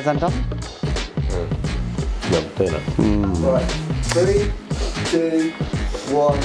Lights and done. No, doing it. Right, 3, 2, 1.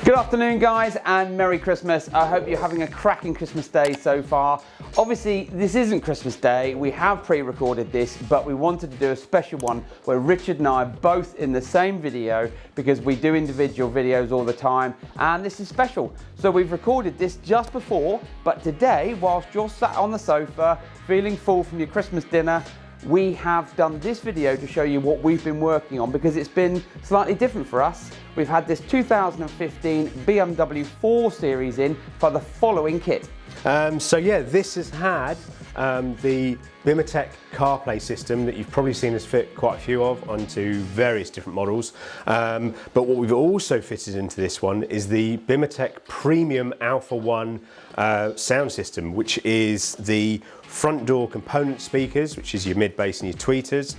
Good afternoon, guys, and Merry Christmas. I hope you're having a cracking Christmas day so far. Obviously, this isn't Christmas Day. We have pre-recorded this, but we wanted to do a special one where Richard and I are both in the same video because we do individual videos all the time, and this is special. So we've recorded this just before, but today, whilst you're sat on the sofa, feeling full from your Christmas dinner, we have done this video to show you what we've been working on because it's been slightly different for us. We've had this 2015 BMW 4 Series in for the following kit. So yeah, this has had the Bimmertech CarPlay system that you've probably seen us fit quite a few of onto various different models. But what we've also fitted into this one is the Bimmertech Premium Alpha 1 sound system, which is the front door component speakers, which is your mid-bass and your tweeters.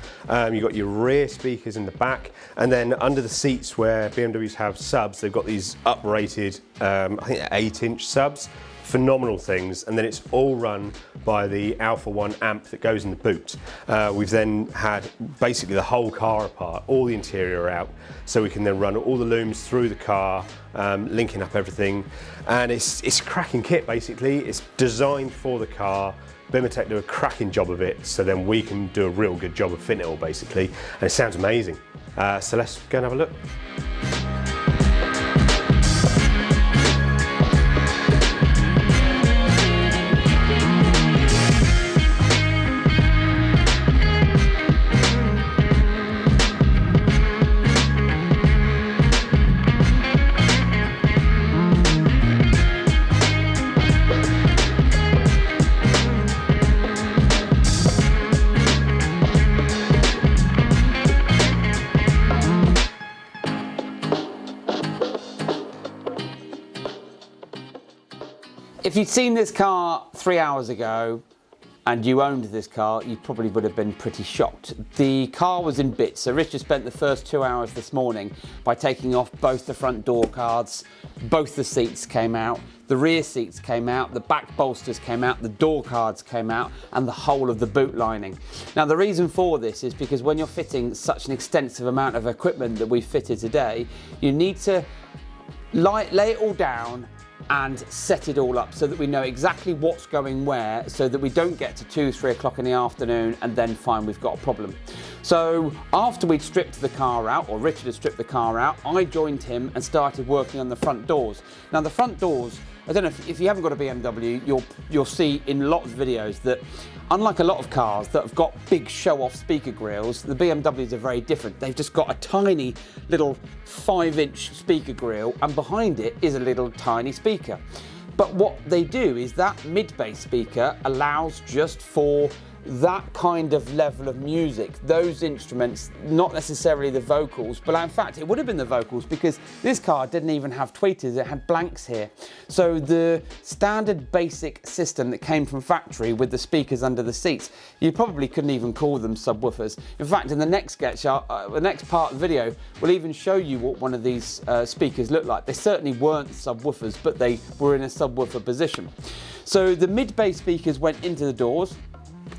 You've got your rear speakers in the back, and then under the seats where BMWs have subs, they've got these uprated, I think 8-inch subs. Phenomenal things, and then it's all run by the Alpha 1 amp that goes in the boot. We've then had basically the whole car apart, all the interior out, so we can then run all the looms through the car, linking up everything, and it's a cracking kit basically. It's designed for the car. Bimmertech do a cracking job of it, so then we can do a real good job of fitting it all basically, and it sounds amazing. So let's go and have a look. If you'd seen this car 3 hours ago and you owned this car, you probably would have been pretty shocked. The car was in bits, so Richard spent the first 2 hours this morning by taking off both the front door cards, both the seats came out, the rear seats came out, the back bolsters came out, the door cards came out, and the whole of the boot lining. Now the reason for this is because when you're fitting such an extensive amount of equipment that we've fitted today, you need to lay it all down and set it all up so that we know exactly what's going where, so that we don't get to 2, 3 o'clock in the afternoon and then find we've got a problem. So after we'd stripped the car out, or Richard had stripped the car out, I joined him and started working on the front doors. Now the front doors, I don't know if you haven't got a BMW, you'll see in lots of videos that unlike a lot of cars that have got big show-off speaker grills, the BMWs are very different. They've just got a tiny little 5-inch speaker grill, and behind it is a little tiny speaker. But what they do is that mid-bass speaker allows just for that kind of level of music, those instruments, not necessarily the vocals, but in fact it would have been the vocals because this car didn't even have tweeters, it had blanks here. So the standard basic system that came from factory with the speakers under the seats, you probably couldn't even call them subwoofers. In fact, in the next sketch, the next part of the video, we'll even show you what one of these speakers looked like. They certainly weren't subwoofers, but they were in a subwoofer position. So the mid-bass speakers went into the doors.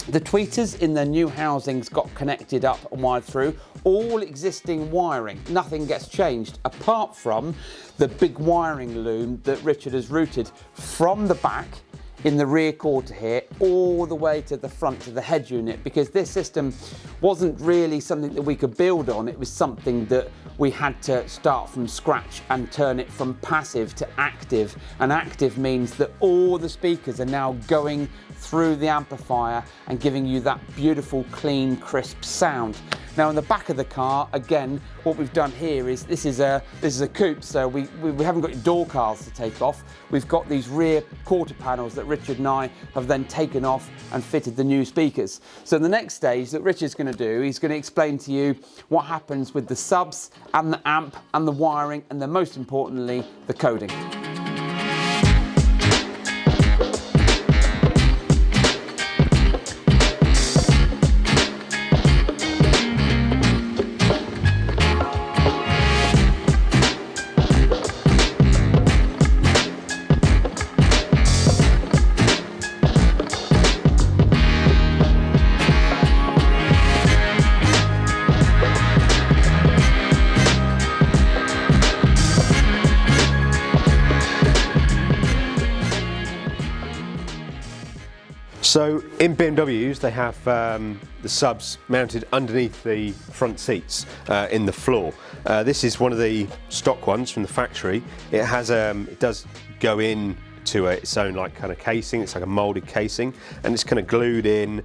The tweeters in their new housings got connected up and wired through. All existing wiring, nothing gets changed apart from the big wiring loom that Richard has routed from the back in the rear quarter here all the way to the front of the head unit, because this system wasn't really something that we could build on. It was something that we had to start from scratch and turn it from passive to active, and active means that all the speakers are now going through the amplifier and giving you that beautiful, clean, crisp sound. Now in the back of the car, again, what we've done here is this is a coupe, so we haven't got your door cards to take off. We've got these rear quarter panels that Richard and I have then taken off and fitted the new speakers. So the next stage that Richard's going to do, he's going to explain to you what happens with the subs and the amp and the wiring, and then most importantly, the coding. So in BMWs, they have the subs mounted underneath the front seats in the floor. This is one of the stock ones from the factory. It has it does go in to its own like kind of casing. It's like a molded casing, and it's kind of glued in,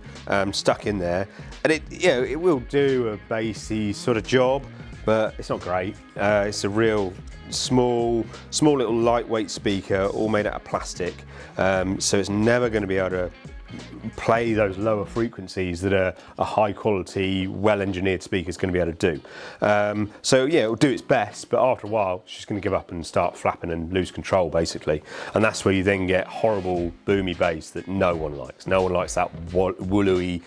stuck in there. And it will do a bassy sort of job, but it's not great. It's a real small little lightweight speaker, all made out of plastic. So it's never going to be able to play those lower frequencies that a high quality, well engineered speaker is going to be able to do. So yeah, it'll do its best, but after a while it's just going to give up and start flapping and lose control basically. And that's where you then get horrible boomy bass that no one likes. No one likes that wallowy,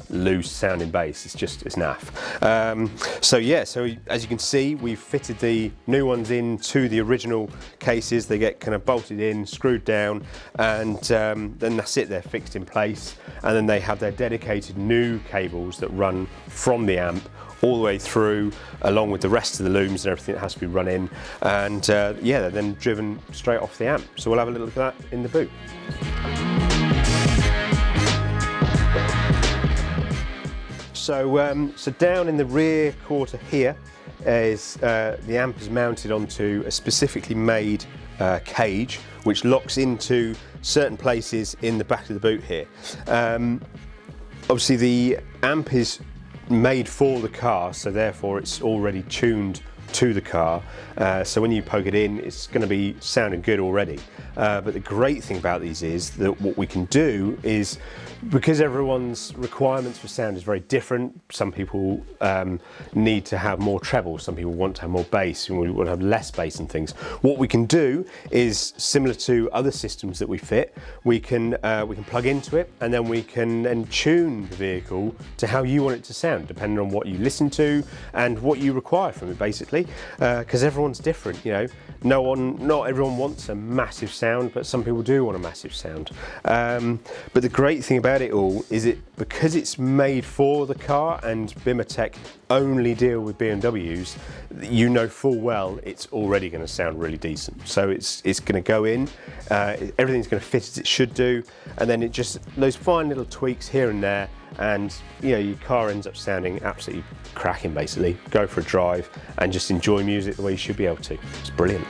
loose sounding bass. It's naff. So yeah, so as you can see, we've fitted the new ones into the original cases. They get kind of bolted in, screwed down, and then that's it, they're fixed in place, and then they have their dedicated new cables that run from the amp all the way through, along with the rest of the looms and everything that has to be run in, and yeah, they're then driven straight off the amp. So we'll have a little look at that in the boot. So down in the rear quarter here is the amp is mounted onto a specifically made cage which locks into certain places in the back of the boot here. Obviously the amp is made for the car, so therefore it's already tuned to the car, so when you poke it in it's going to be sounding good already. But the great thing about these is that what we can do is, because everyone's requirements for sound is very different, some people need to have more treble, some people want to have more bass, and we want to have less bass and things. What we can do is similar to other systems that we fit, we can plug into it, and then we can then tune the vehicle to how you want it to sound, depending on what you listen to and what you require from it basically, because everyone's different, you know. Not everyone wants a massive sound, but some people do want a massive sound. But the great thing about it all is because it's made for the car, and Bimmertech only deal with BMWs, you know full well it's already going to sound really decent. So it's going to go in, everything's going to fit as it should do, and then it just, those fine little tweaks here and there, and you know, your car ends up sounding absolutely cracking basically. Go for a drive and just enjoy music the way you should be able to. It's brilliant.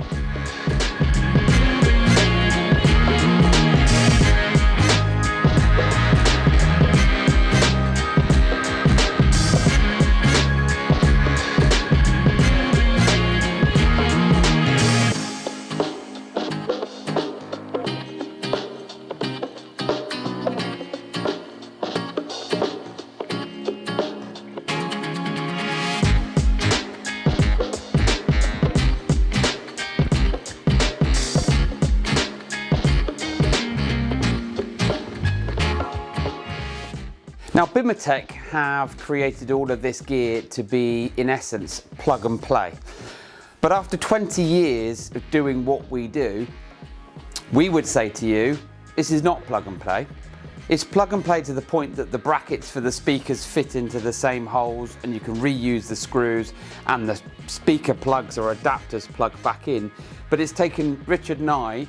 Now Bimmertech have created all of this gear to be, in essence, plug and play. But after 20 years of doing what we do, we would say to you, this is not plug and play. It's plug and play to the point that the brackets for the speakers fit into the same holes, and you can reuse the screws, and the speaker plugs or adapters plug back in. But it's taken Richard and I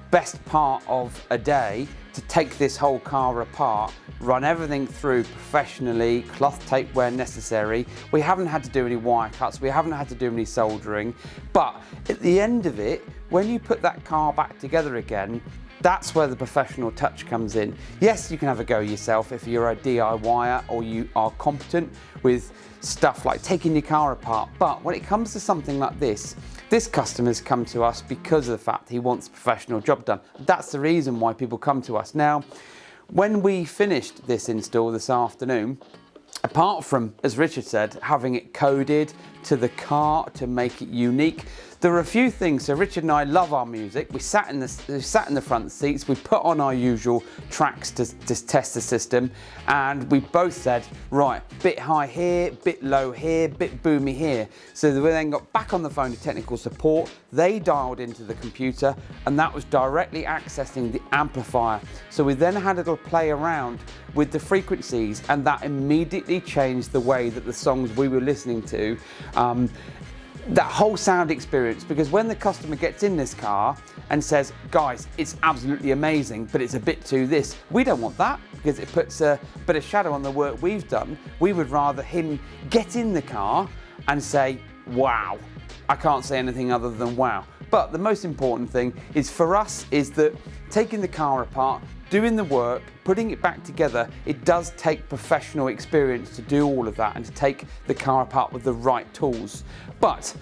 best part of a day to take this whole car apart, run everything through professionally, cloth tape where necessary. We haven't had to do any wire cuts, we haven't had to do any soldering, but at the end of it, when you put that car back together again, that's where the professional touch comes in. Yes, you can have a go yourself if you're a DIYer or you are competent with stuff like taking your car apart, but when it comes to something like this customer's come to us because of the fact he wants a professional job done. That's the reason why people come to us. Now, when we finished this install this afternoon, apart from, as Richard said, having it coded to the car to make it unique, there are a few things. So Richard and I love our music. We sat in the front seats. We put on our usual tracks to test the system, and we both said, right, bit high here, bit low here, bit boomy here. So we then got back on the phone to technical support. They dialed into the computer, and that was directly accessing the amplifier. So we then had a little play around with the frequencies, and that immediately changed the way that the songs we were listening to that whole sound experience, because when the customer gets in this car and says, guys, it's absolutely amazing, but it's a bit too this, we don't want that, because it puts a bit of shadow on the work we've done. We would rather him get in the car and say, wow. I can't say anything other than wow. But the most important thing is for us is that taking the car apart, doing the work, putting it back together, it does take professional experience to do all of that and to take the car apart with the right tools. But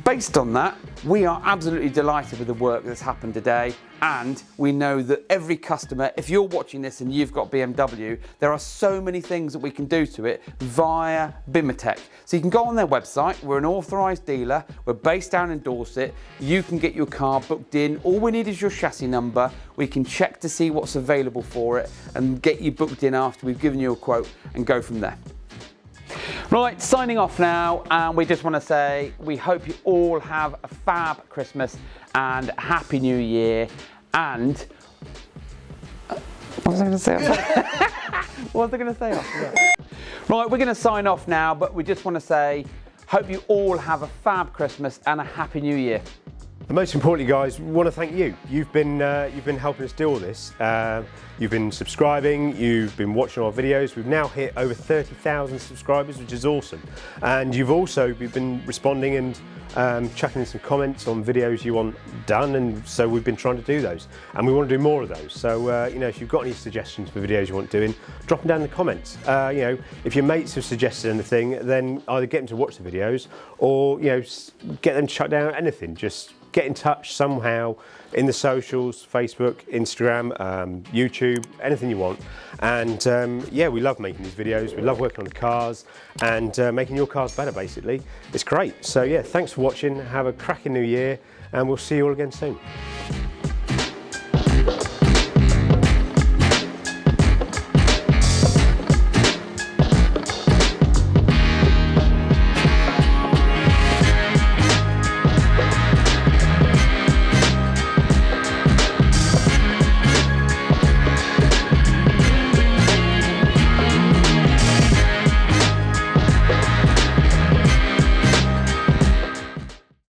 based on that, we are absolutely delighted with the work that's happened today, and we know that every customer, if you're watching this and you've got BMW, there are so many things that we can do to it via Bimmertech. So you can go on their website, we're an authorised dealer, we're based down in Dorset, you can get your car booked in, all we need is your chassis number, we can check to see what's available for it and get you booked in after we've given you a quote and go from there. Right, signing off now, and we just want to say we hope you all have a fab Christmas and Happy New Year. And what was I going to say? What was I going to say after that? Right, we're going to sign off now, but we just want to say hope you all have a fab Christmas and a Happy New Year. And most importantly, guys, we want to thank you. You've been helping us do all this. You've been subscribing, you've been watching our videos. We've now hit over 30,000 subscribers, which is awesome. And you've been responding and chucking in some comments on videos you want done, and so we've been trying to do those. And we want to do more of those. So, you know, if you've got any suggestions for videos you want doing, drop them down in the comments. You know, if your mates have suggested anything, then either get them to watch the videos or, you know, get them to chuck down anything. Just get in touch somehow in the socials, Facebook, Instagram, YouTube, anything you want. And yeah, we love making these videos. We love working on the cars and making your cars better, basically. It's great. So yeah, thanks for watching. Have a cracking new year, and we'll see you all again soon.